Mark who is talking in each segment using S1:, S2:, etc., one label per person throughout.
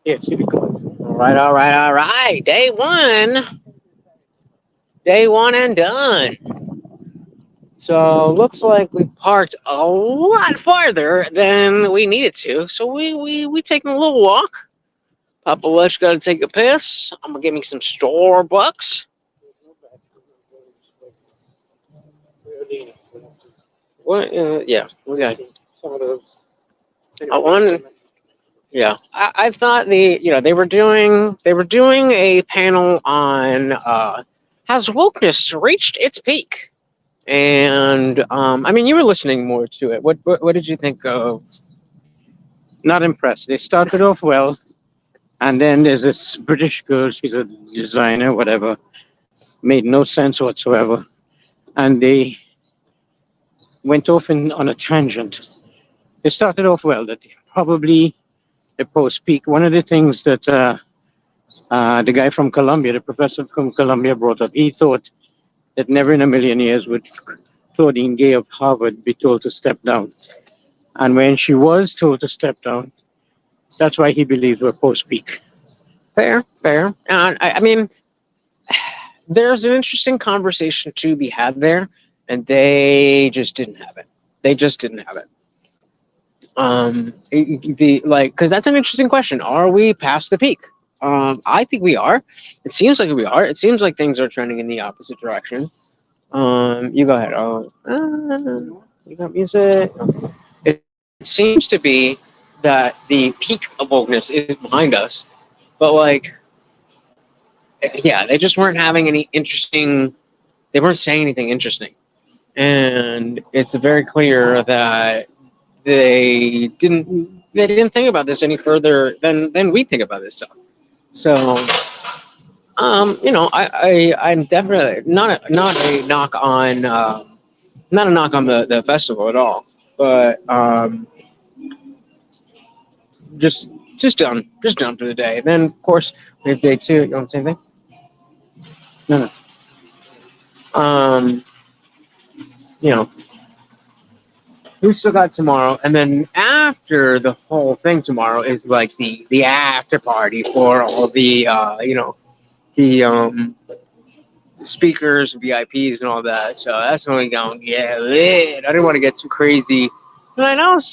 S1: Yeah, city college.
S2: All right, all right, all right. Day one and done. So looks like we parked a lot farther than we needed to. So we taking a little walk. Papa Lush got to take a piss. I'm gonna get me some Starbucks. What? Yeah, we got
S1: Some of those.
S2: I wanted. Yeah, I thought they were doing a panel on has wokeness reached its peak, and I mean you were listening more to it. What did you think of?
S1: Not impressed. They started off well, and then there's this British girl. She's a designer, whatever. Made no sense whatsoever, and they went off on a tangent. They started off well. That probably the post peak. One of the things that the guy from Columbia, the professor from Columbia, brought up, he thought that never in a million years would Claudine Gay of Harvard be told to step down. And when she was told to step down, that's why he believed we're post peak.
S2: Fair, fair. I mean, there's an interesting conversation to be had there, and they just didn't have it. They just didn't have it. Because that's an interesting question. Are we past the peak? I think we are. It seems like we are. It seems like things are trending in the opposite direction. You go ahead. Oh, you got music. It seems to be that the peak of wokeness is behind us, but like, yeah, they just weren't having any interesting. They weren't saying anything interesting, and it's very clear that they didn't think about this any further than we think about this stuff. So I'm definitely not a knock on not a knock on the festival at all, but just just done for the day. Then of course we have day two. You want to say anything? No, no. You know, we still got tomorrow, and then after the whole thing tomorrow is like the after party for all the the speakers, VIPs, and all that. So that's when we going to get lit. I didn't want to get too crazy. And I was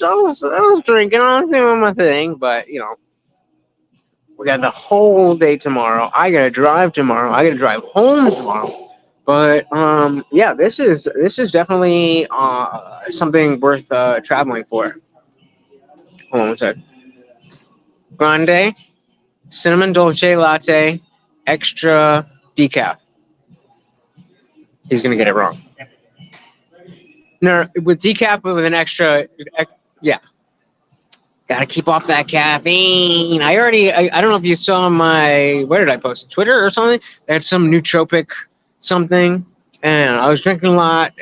S2: drinking, I was doing my thing, but we got the whole day tomorrow. I gotta drive tomorrow. I gotta drive home tomorrow. But yeah, this is definitely something worth traveling for. Hold on one sec. Grande, cinnamon dolce latte, extra decaf. He's gonna get it wrong. No, with decaf with an extra. Yeah, gotta keep off that caffeine. I don't know if you saw my, where did I post? Twitter or something? They had some nootropic something, and I was drinking a lot.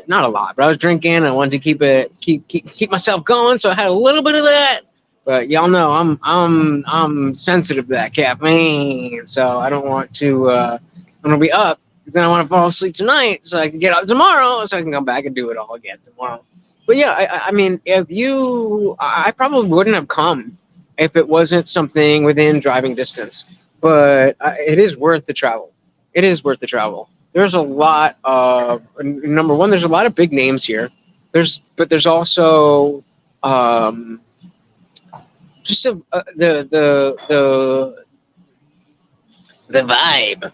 S2: Not a lot, but I was drinking. I wanted to keep myself going, so I had a little bit of that. But y'all know I'm sensitive to that caffeine, so I don't want to. I'm gonna be up because then I want to fall asleep tonight, so I can get up tomorrow, so I can come back and do it all again tomorrow. But yeah, I mean, I probably wouldn't have come if it wasn't something within driving distance. But it is worth the travel. It is worth the travel. There's a lot of, number one. There's a lot of big names here. There's also just the vibe.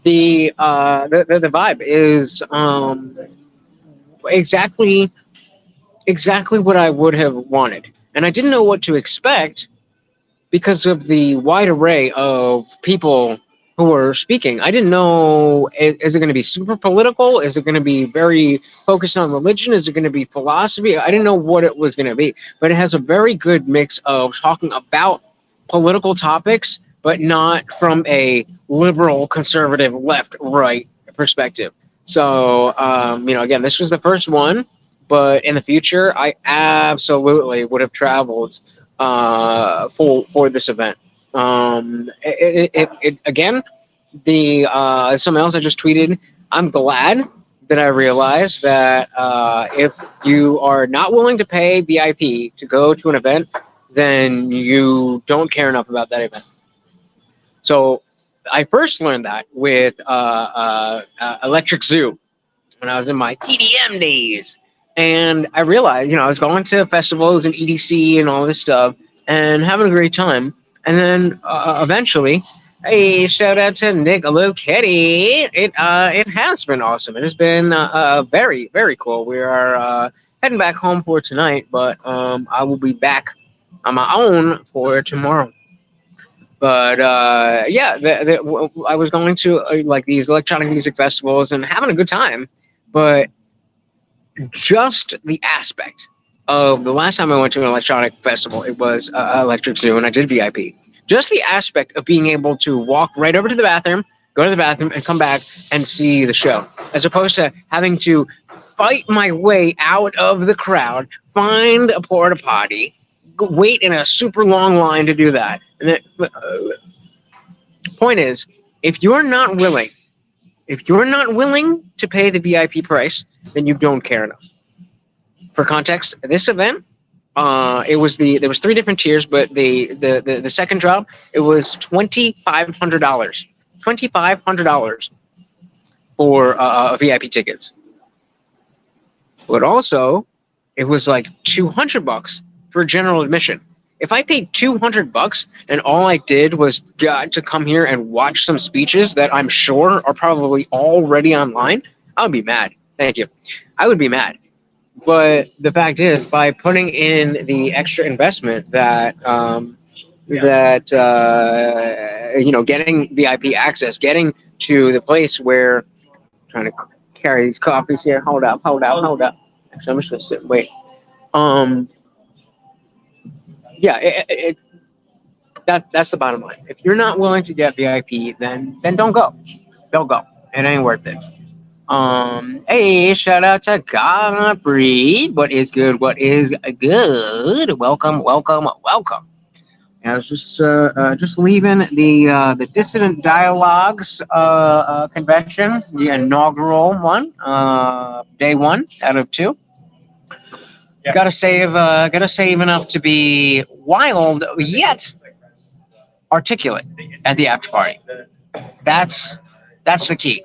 S2: The vibe is exactly what I would have wanted, and I didn't know what to expect because of the wide array of people who were speaking. I didn't know, is it going to be super political? Is it going to be very focused on religion? Is it going to be philosophy? I didn't know what it was going to be, but it has a very good mix of talking about political topics, but not from a liberal, conservative, left, right perspective. So, again, this was the first one, but in the future, I absolutely would have traveled for this event. Again, the something else I just tweeted. I'm glad that I realized that if you are not willing to pay VIP to go to an event, then you don't care enough about that event. So I first learned that with Electric Zoo when I was in my EDM days. And I realized, I was going to festivals and EDC and all this stuff and having a great time. And then eventually, hey, shout out to Nick Lucchetti. It has been awesome. It has been very, very cool. We are heading back home for tonight, but I will be back on my own for tomorrow. But yeah, I was going to like these electronic music festivals and having a good time. But just the aspect of the last time I went to an electronic festival, it was Electric Zoo, and I did VIP. Just the aspect of being able to walk right over to the bathroom, go to the bathroom, and come back and see the show, as opposed to having to fight my way out of the crowd, find a porta potty, wait in a super long line to do that. And the point is, if you're not willing to pay the VIP price, then you don't care enough. For context, this event, there was 3 different tiers, but the second drop, it was $2,500. $2,500 for VIP tickets. But also, it was like $200 for general admission. If I paid $200 and all I did was got to come here and watch some speeches that I'm sure are probably already online, I would be mad. Thank you. I would be mad. But the fact is, by putting in the extra investment that getting VIP access, getting to the place where I'm trying to carry these coffees here. Hold up. Actually, I'm just gonna sit and wait. Yeah, that's the bottom line. If you're not willing to get VIP, then don't go. Don't go. It ain't worth it. Hey, shout out to Godbreed. What is good? What is good? Welcome. I was just leaving the Dissident Dialogues convention, the inaugural one, day 1 out of 2. Yeah. Gotta save enough to be wild yet articulate at the after party. That's the key.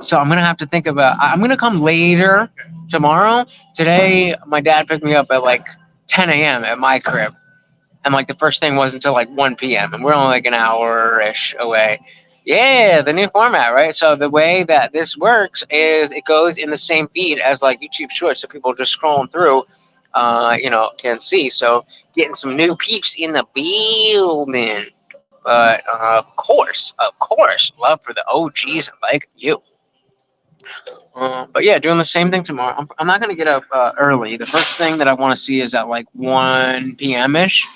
S2: So I'm gonna have to think about. I'm gonna come later tomorrow. Today, my dad picked me up at like 10 a.m. at my crib, and like the first thing wasn't until like 1 p.m. and we're only like an hour-ish away. Yeah, the new format, right? So the way that this works is it goes in the same feed as like YouTube Shorts, so people just scrolling through, can see. So getting some new peeps in the building. But of course, love for the OGs like you. But yeah, doing the same thing tomorrow. I'm not gonna get up early. The first thing that I want to see is at like 1 p.m. ish.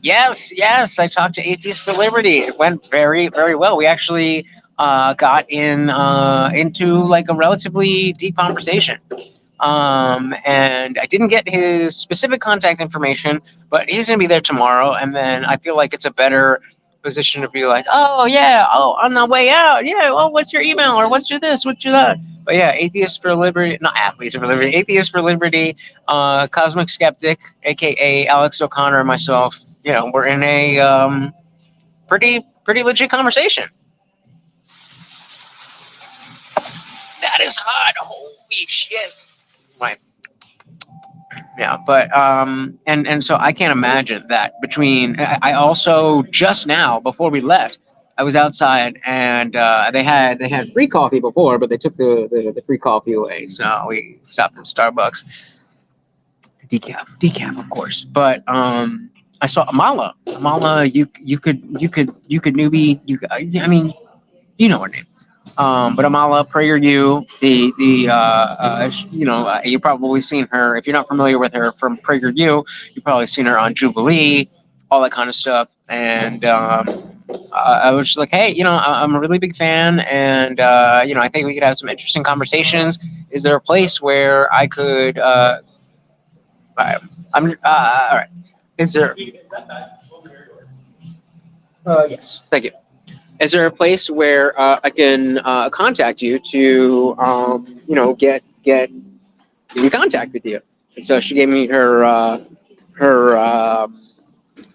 S2: Yes, I talked to Atheists for Liberty. It went very, very well. We actually got into like a relatively deep conversation. And I didn't get his specific contact information, but he's gonna be there tomorrow. And then I feel like it's a better position to be like, on the way out, what's your email or what's your this, what's your that. But yeah, Atheists for Liberty, not Athletes for Liberty, Atheists for Liberty, Cosmic Skeptic, aka Alex O'Connor, and myself. We're in a pretty legit conversation. That is hot. Holy shit. Right. Yeah, but and so I can't imagine that between. I also just now before we left, I was outside and they had free coffee before, but they took the free coffee away. So we stopped at Starbucks. Decaf, of course. But I saw Amala. Amala, you could newbie. I mean, you know her name. But Amala, PragerU, you've probably seen her. If you're not familiar with her from PragerU, you've probably seen her on Jubilee, all that kind of stuff. And I was just like, hey, I'm a really big fan, and I think we could have some interesting conversations. Is there a place where I could? All right. Is there? Yes, thank you. is there a place where I can contact you to, get in contact with you? And so she gave me her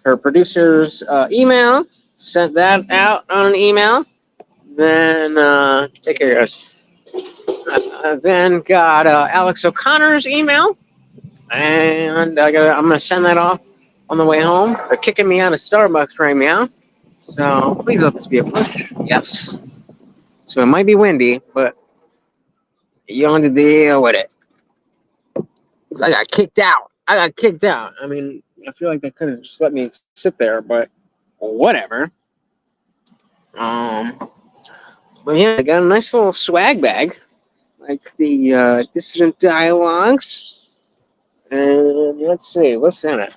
S2: her producer's email. Sent that out on an email. Then take care, guys. Then got Alex O'Connor's email, and I'm gonna send that off on the way home. They're kicking me out of Starbucks right now, so please let this be a push. Yes. So it might be windy, but you don't have to deal with it. 'Cause I got kicked out. I mean, I feel like they could have just let me sit there, but whatever. But yeah, I got a nice little swag bag, like the Dissident Dialogues. And let's see, what's in it?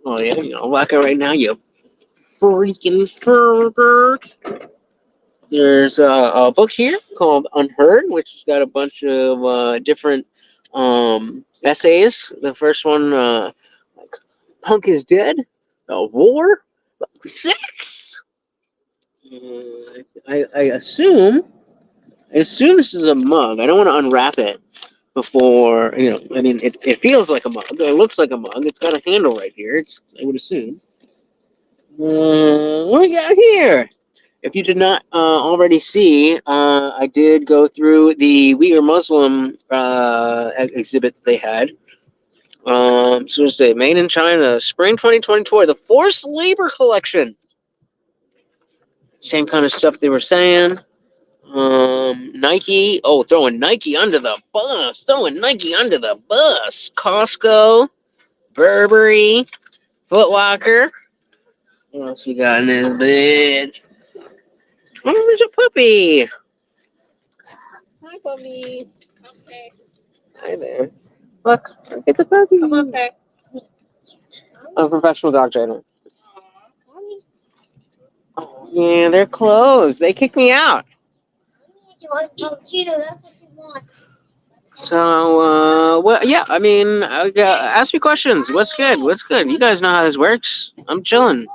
S2: Oh yeah, lock it right now, you freaking pervert. There's a book here called Unheard, which has got a bunch of different essays. The first one, like Punk is Dead, War, Sex. I assume this is a mug. I don't want to unwrap it before, I mean, it feels like a mug. It looks like a mug. It's got a handle right here. I would assume. What we got here? If you did not already see, I did go through the We Are Muslim exhibit that they had. So it's a Made in China Spring 2020 tour, the Forced Labor Collection. Same kind of stuff they were saying. Nike. Oh, throwing Nike under the bus. Costco, Burberry, Foot Locker. What else we got in this bitch? Oh, there's a puppy. Hi, puppy. Okay. Hi there. Look, get the puppy. I'm okay. I'm a professional dog trainer. Oh, yeah, they're closed. They kicked me out.
S3: You want to talk Cheeto? That's what you want.
S2: So, well, yeah, I mean, ask me questions. What's good? You guys know how this works. I'm chilling.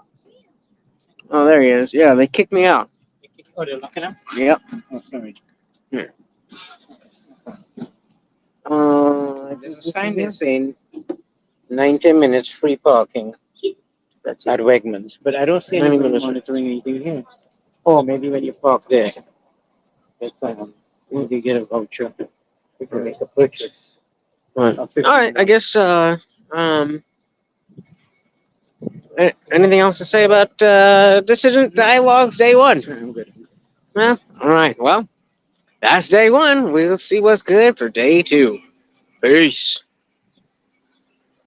S2: Oh, there he is. Yeah, they kicked me out.
S1: Oh, they're looking up?
S2: Yep.
S1: Oh, sorry.
S2: Here.
S1: There's a sign there saying 90 minutes free parking. That's at Wegmans. But I don't see
S2: 90
S1: anyone
S2: minutes.
S1: monitoring anything here. Oh, maybe when you park there. Maybe get a voucher. You can make a purchase.
S2: All right, I guess, anything else to say about Dissident Dialogues Day 1?
S1: I'm good.
S2: Well, all right. Well, that's Day 1. We'll see what's good for Day 2. Peace.